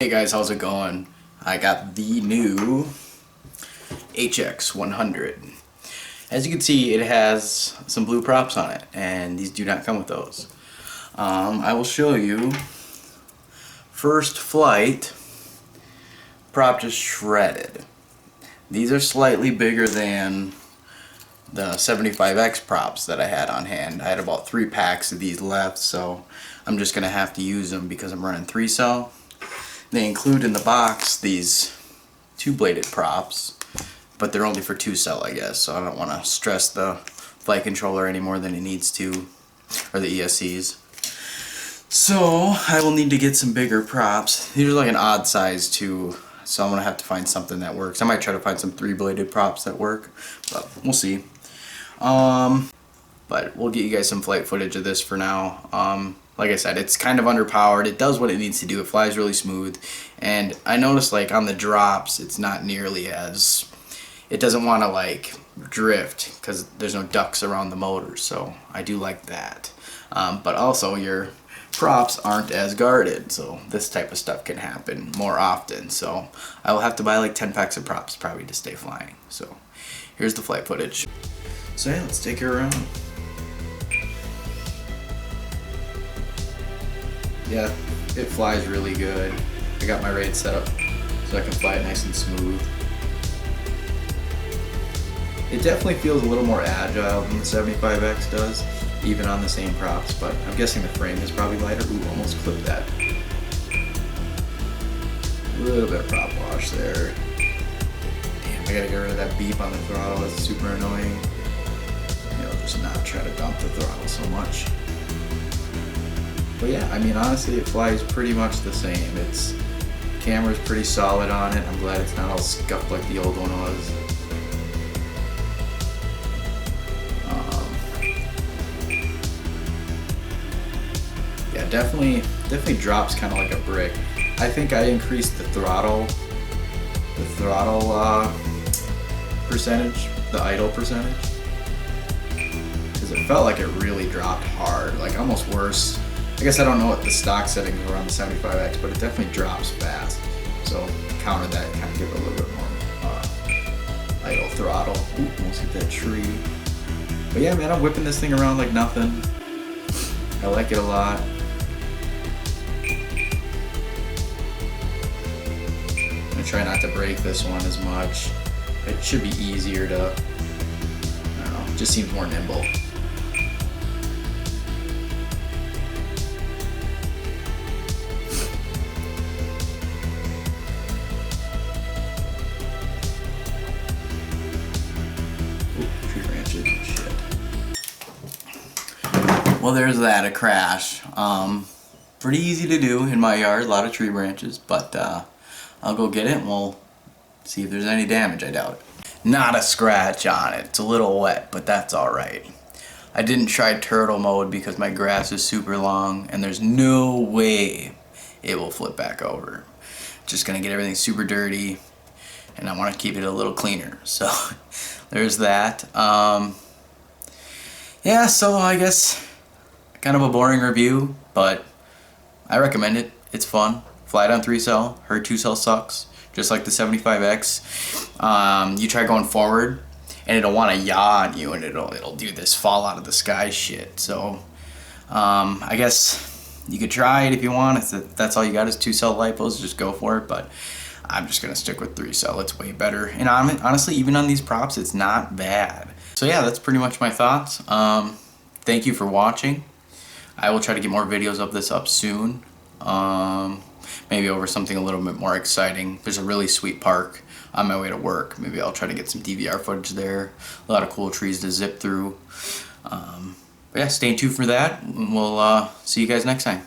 Hey guys, how's it going? I got the new HX100. As you can see, it has some blue props on it, and these do not come with those. I will show you. First flight, prop just shredded. These are slightly bigger than the 75X props that I had on hand. I had about 3 packs of these left, so I'm just going to have to use them because I'm running 3-cell. They include in the box these 2-bladed props, but they're only for 2-cell, I guess, so I don't want to stress the flight controller any more than it needs to, or the ESCs. So I will need to get some bigger props. These are like an odd size too, so I'm going to have to find something that works. I might try to find some 3-bladed props that work, but we'll see. But we'll get you guys some flight footage of this for now. Like I said, it's kind of underpowered. It does what it needs to do. It flies really smooth. And I noticed like on the drops, it's not nearly as... It doesn't want to like drift because there's no ducts around the motor. So I do like that. But also your props aren't as guarded. So this type of stuff can happen more often. So I will have to buy like 10 packs of props probably to stay flying. So here's the flight footage. So yeah, let's take her around. Yeah, it flies really good. I got my rate set up so I can fly it nice and smooth. It definitely feels a little more agile than the 75X does, even on the same props, but I'm guessing the frame is probably lighter. Ooh, almost clipped that. A little bit of prop wash there. Damn, I gotta get rid of that beep on the throttle. That's super annoying. You know, just not try to dump the throttle so much. But yeah, I mean, honestly, it flies pretty much the same. Its camera's pretty solid on it. I'm glad it's not all scuffed like the old one was. Yeah, definitely drops kind of like a brick. I think I increased the throttle percentage, the idle percentage, because it felt like it really dropped hard, like almost worse. I guess I don't know what the stock settings were on the 75X, but it definitely drops fast. So counter that, kind of give it a little bit more idle throttle. Ooh, almost hit that tree. But yeah, man, I'm whipping this thing around like nothing. I like it a lot. I'm gonna try not to break this one as much. It should be easier to, I don't know, it just seems more nimble. Well, there's that, a crash. Pretty easy to do in my yard, a lot of tree branches, but I'll go get it and we'll see if there's any damage. I doubt it. Not a scratch on it. It's a little wet, but that's alright. I didn't try turtle mode because my grass is super long and there's no way it will flip back over. Just gonna get everything super dirty and I want to keep it a little cleaner. So there's that. Yeah, so I guess kind of a boring review, but I recommend it. It's fun. Fly it on 3-cell. Her 2-cell sucks, just like the 75X. You try going forward, and it'll want to yaw on you, and it'll do this fall out of the sky shit. So I guess you could try it if you want. If that's all you got is 2-cell lipos, just go for it. But I'm just gonna stick with 3-cell. It's way better. And honestly, even on these props, it's not bad. So yeah, that's pretty much my thoughts. Thank you for watching. I will try to get more videos of this up soon. Maybe over something a little bit more exciting. There's a really sweet park on my way to work. Maybe I'll try to get some DVR footage there. A lot of cool trees to zip through. But yeah, stay tuned for that. We'll see you guys next time.